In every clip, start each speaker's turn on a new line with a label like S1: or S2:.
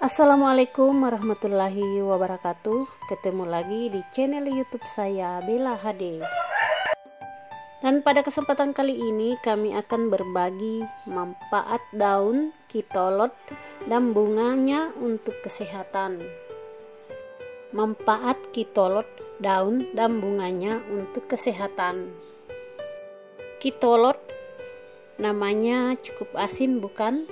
S1: Assalamualaikum warahmatullahi wabarakatuh. Ketemu lagi di channel YouTube saya, Bella HD. Dan pada kesempatan kali ini kami akan berbagi manfaat daun kitolod dan bunganya untuk kesehatan. Manfaat kitolod, daun dan bunganya untuk kesehatan. Kitolod namanya cukup asing, bukan?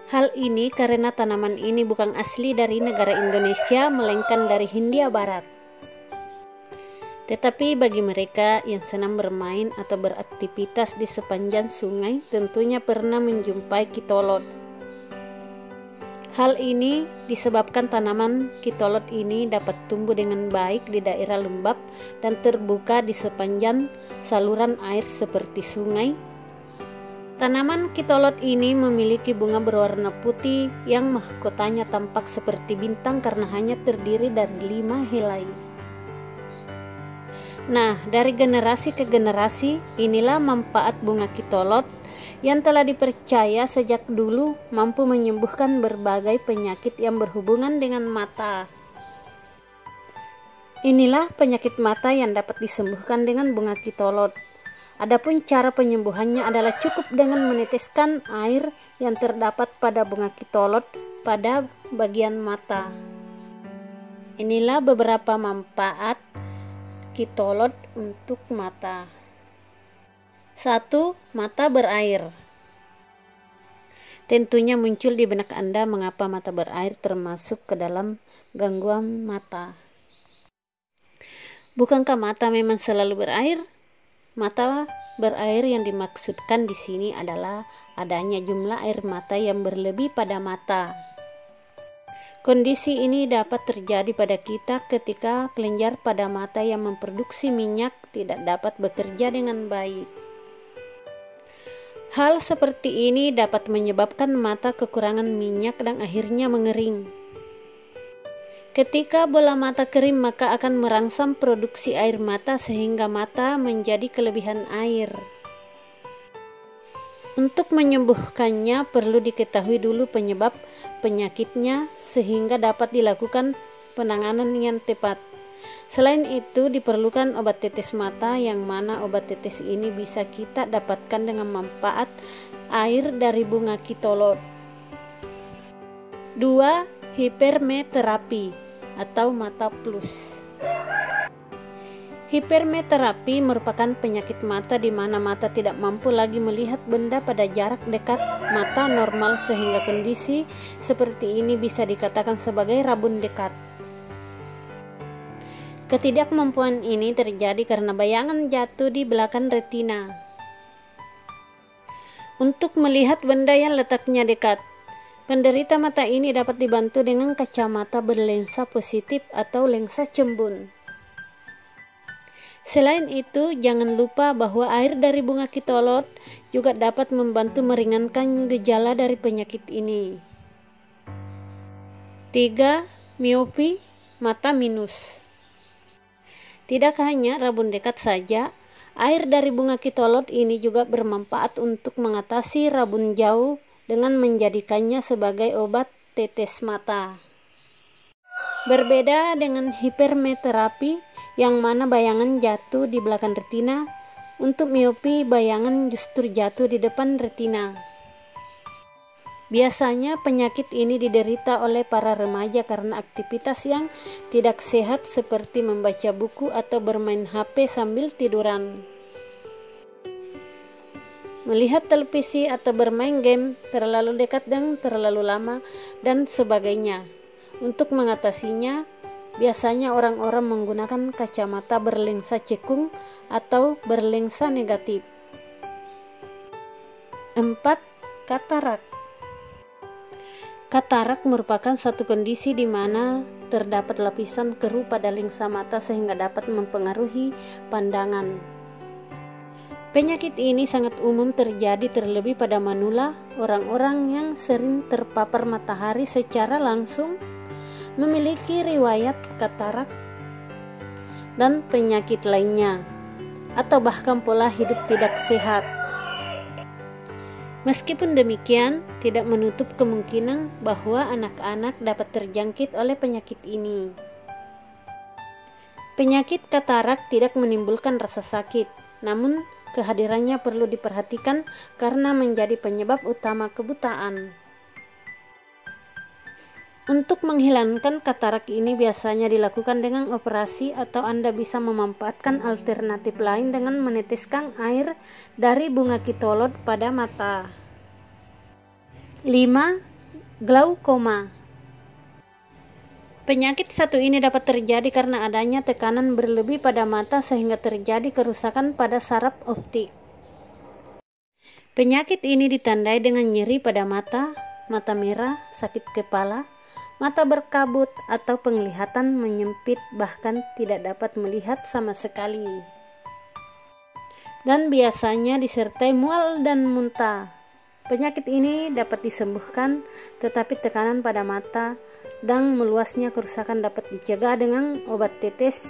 S1: Hal ini karena tanaman ini bukan asli dari negara Indonesia, melainkan dari Hindia Barat. Tetapi bagi mereka yang senang bermain atau beraktivitas di sepanjang sungai, tentunya pernah menjumpai kitolod. Hal ini disebabkan tanaman kitolod ini dapat tumbuh dengan baik di daerah lembab dan terbuka di sepanjang saluran air seperti sungai. Tanaman kitolod ini memiliki bunga berwarna putih yang mahkotanya tampak seperti bintang karena hanya terdiri dari 5 helai. Nah, dari generasi ke generasi, inilah manfaat bunga kitolod yang telah dipercaya sejak dulu mampu menyembuhkan berbagai penyakit yang berhubungan dengan mata. Inilah penyakit mata yang dapat disembuhkan dengan bunga kitolod. Adapun cara penyembuhannya adalah cukup dengan meneteskan air yang terdapat pada bunga kitolod pada bagian mata. Inilah beberapa manfaat kitolod untuk mata. 1. Mata berair. Tentunya muncul di benak Anda mengapa mata berair termasuk ke dalam gangguan mata. Bukankah mata memang selalu berair? Mata berair yang dimaksudkan di sini adalah adanya jumlah air mata yang berlebih pada mata. Kondisi ini dapat terjadi pada kita ketika kelenjar pada mata yang memproduksi minyak tidak dapat bekerja dengan baik. Hal seperti ini dapat menyebabkan mata kekurangan minyak dan akhirnya mengering. Ketika bola mata kering, maka akan merangsang produksi air mata sehingga mata menjadi kelebihan air. Untuk menyembuhkannya perlu diketahui dulu penyebab penyakitnya sehingga dapat dilakukan penanganan yang tepat. Selain itu diperlukan obat tetes mata, yang mana obat tetes ini bisa kita dapatkan dengan manfaat air dari bunga kitolod. 2. Hipermeterapi atau mata plus. Hipermeterapi merupakan penyakit mata di mana mata tidak mampu lagi melihat benda pada jarak dekat mata normal, sehingga kondisi seperti ini bisa dikatakan sebagai rabun dekat. Ketidakmampuan ini terjadi karena bayangan jatuh di belakang retina untuk melihat benda yang letaknya dekat. Penderita mata ini dapat dibantu dengan kacamata berlensa positif atau lensa cembun. Selain itu, jangan lupa bahwa air dari bunga kitolod juga dapat membantu meringankan gejala dari penyakit ini. 3. Miopi, mata minus. Tidak hanya rabun dekat saja, air dari bunga kitolod ini juga bermanfaat untuk mengatasi rabun jauh dengan menjadikannya sebagai obat tetes mata. Berbeda dengan hipermeterapi yang mana bayangan jatuh di belakang retina, untuk miopi bayangan justru jatuh di depan retina. Biasanya penyakit ini diderita oleh para remaja karena aktivitas yang tidak sehat seperti membaca buku atau bermain HP sambil tiduran, melihat televisi atau bermain game terlalu dekat dan terlalu lama, dan sebagainya. Untuk mengatasinya, biasanya orang-orang menggunakan kacamata berlensa cekung atau berlensa negatif. 4. Katarak. Katarak merupakan satu kondisi di mana terdapat lapisan keruh pada lensa mata sehingga dapat mempengaruhi pandangan. Penyakit ini sangat umum terjadi terlebih pada manula, orang-orang yang sering terpapar matahari secara langsung, memiliki riwayat katarak dan penyakit lainnya, atau bahkan pola hidup tidak sehat. Meskipun demikian, tidak menutup kemungkinan bahwa anak-anak dapat terjangkit oleh penyakit ini. Penyakit katarak tidak menimbulkan rasa sakit, namun kehadirannya perlu diperhatikan karena menjadi penyebab utama kebutaan. Untuk menghilangkan katarak ini biasanya dilakukan dengan operasi atau Anda bisa memanfaatkan alternatif lain dengan meneteskan air dari bunga kitolod pada mata. 5. Glaukoma. Penyakit satu ini dapat terjadi karena adanya tekanan berlebih pada mata sehingga terjadi kerusakan pada saraf optik. Penyakit ini ditandai dengan nyeri pada mata, mata merah, sakit kepala, mata berkabut atau penglihatan menyempit bahkan tidak dapat melihat sama sekali. Dan biasanya disertai mual dan muntah. Penyakit ini dapat disembuhkan, tetapi tekanan pada mata dan meluasnya kerusakan dapat dicegah dengan obat tetes,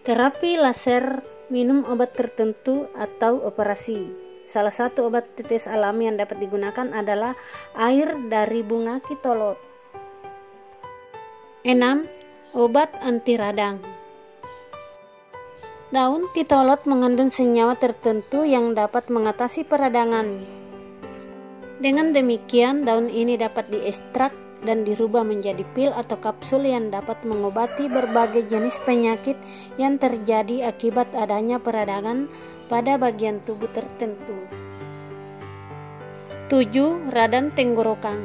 S1: terapi laser, minum obat tertentu, atau operasi. Salah satu obat tetes alami yang dapat digunakan adalah air dari bunga kitolod. 6. Obat anti radang. Daun kitolod mengandung senyawa tertentu yang dapat mengatasi peradangan. Dengan demikian, daun ini dapat diekstrak dan dirubah menjadi pil atau kapsul yang dapat mengobati berbagai jenis penyakit yang terjadi akibat adanya peradangan pada bagian tubuh tertentu. 7. Radang tenggorokan.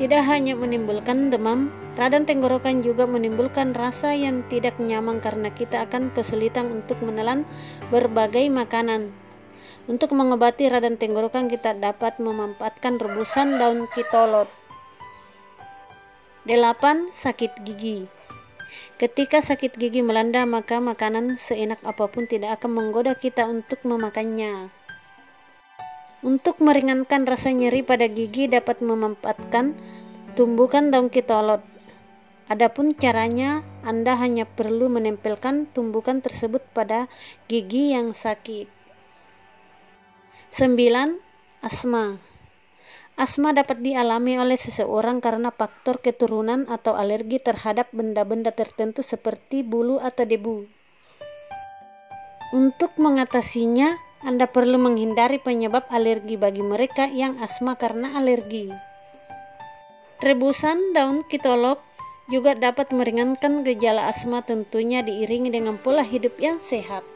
S1: Tidak hanya menimbulkan demam, radang tenggorokan juga menimbulkan rasa yang tidak nyaman karena kita akan kesulitan untuk menelan berbagai makanan. Untuk mengobati radang tenggorokan kita dapat memanfaatkan rebusan daun kitolod. 8. Sakit gigi. Ketika sakit gigi melanda, maka makanan seenak apapun tidak akan menggoda kita untuk memakannya. Untuk meringankan rasa nyeri pada gigi dapat memanfaatkan tumbukan daun kitolod. Adapun caranya, Anda hanya perlu menempelkan tumbukan tersebut pada gigi yang sakit. 9. Asma. Asma dapat dialami oleh seseorang karena faktor keturunan atau alergi terhadap benda-benda tertentu seperti bulu atau debu. Untuk mengatasinya, Anda perlu menghindari penyebab alergi bagi mereka yang asma karena alergi. Rebusan daun kitolod juga dapat meringankan gejala asma, tentunya diiringi dengan pola hidup yang sehat.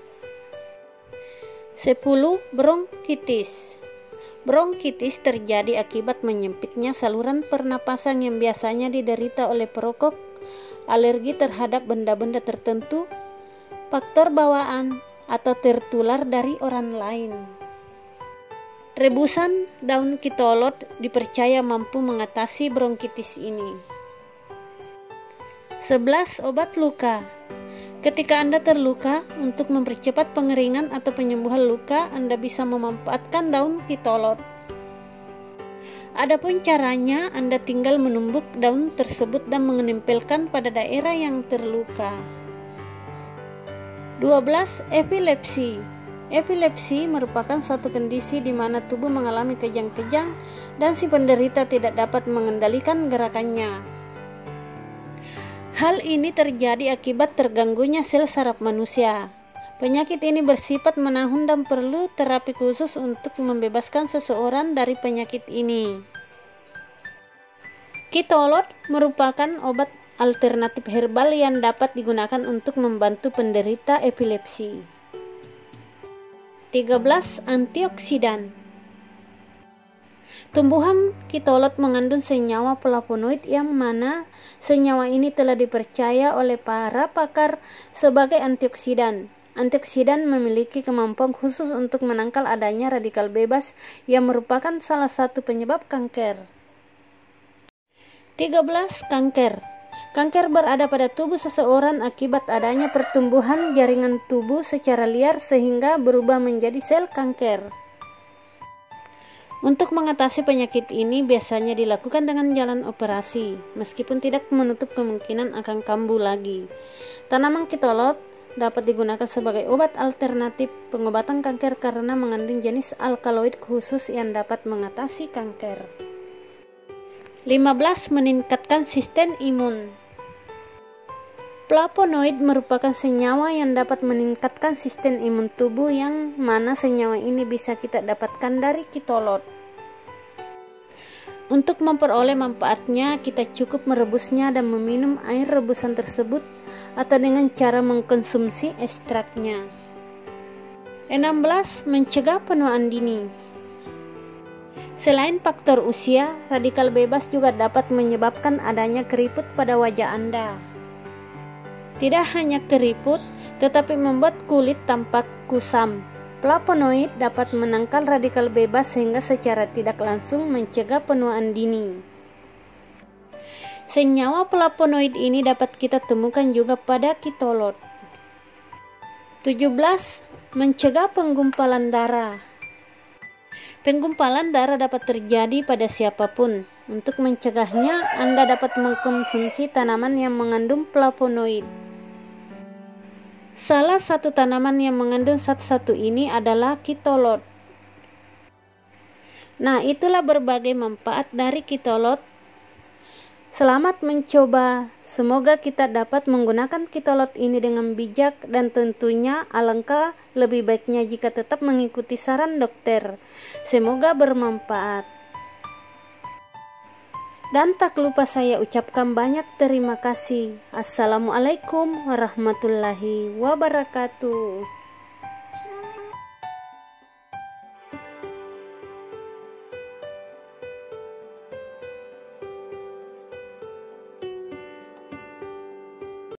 S1: 10. Bronkitis. Bronkitis terjadi akibat menyempitnya saluran pernapasan yang biasanya diderita oleh perokok, alergi terhadap benda-benda tertentu, faktor bawaan, atau tertular dari orang lain. Rebusan daun kitolod dipercaya mampu mengatasi bronkitis ini. 11. Obat luka. Ketika Anda terluka, untuk mempercepat pengeringan atau penyembuhan luka, Anda bisa memanfaatkan daun kitolod. Adapun caranya, Anda tinggal menumbuk daun tersebut dan menempelkan pada daerah yang terluka. 12. Epilepsi. Epilepsi merupakan suatu kondisi di mana tubuh mengalami kejang-kejang dan si penderita tidak dapat mengendalikan gerakannya. Hal ini terjadi akibat terganggunya sel saraf manusia. Penyakit ini bersifat menahun dan perlu terapi khusus untuk membebaskan seseorang dari penyakit ini. Kitolod merupakan obat alternatif herbal yang dapat digunakan untuk membantu penderita epilepsi. 13. Antioksidan. Tumbuhan kitolod mengandung senyawa flavonoid yang mana senyawa ini telah dipercaya oleh para pakar sebagai antioksidan. Antioksidan memiliki kemampuan khusus untuk menangkal adanya radikal bebas yang merupakan salah satu penyebab kanker. 13. Kanker. Kanker berada pada tubuh seseorang akibat adanya pertumbuhan jaringan tubuh secara liar sehingga berubah menjadi sel kanker. Untuk mengatasi penyakit ini biasanya dilakukan dengan jalan operasi, meskipun tidak menutup kemungkinan akan kambuh lagi. Tanaman kitolod dapat digunakan sebagai obat alternatif pengobatan kanker karena mengandung jenis alkaloid khusus yang dapat mengatasi kanker. 15. Meningkatkan sistem imun. Flavonoid merupakan senyawa yang dapat meningkatkan sistem imun tubuh, yang mana senyawa ini bisa kita dapatkan dari kitolod. Untuk memperoleh manfaatnya, kita cukup merebusnya dan meminum air rebusan tersebut atau dengan cara mengkonsumsi ekstraknya. 16. Mencegah penuaan dini. Selain faktor usia, radikal bebas juga dapat menyebabkan adanya keriput pada wajah Anda. Tidak hanya keriput, tetapi membuat kulit tampak kusam. Flavonoid dapat menangkal radikal bebas sehingga secara tidak langsung mencegah penuaan dini. Senyawa flavonoid ini dapat kita temukan juga pada kitolod. 17. Mencegah penggumpalan darah. Penggumpalan darah dapat terjadi pada siapapun. Untuk mencegahnya, Anda dapat mengkonsumsi tanaman yang mengandung flavonoid. Salah satu tanaman yang mengandung satu ini adalah kitolod. Nah, itulah berbagai manfaat dari kitolod. Selamat mencoba. Semoga kita dapat menggunakan kitolod ini dengan bijak, dan tentunya alangkah lebih baiknya jika tetap mengikuti saran dokter. Semoga bermanfaat. Dan tak lupa saya ucapkan banyak terima kasih. Assalamualaikum warahmatullahi wabarakatuh.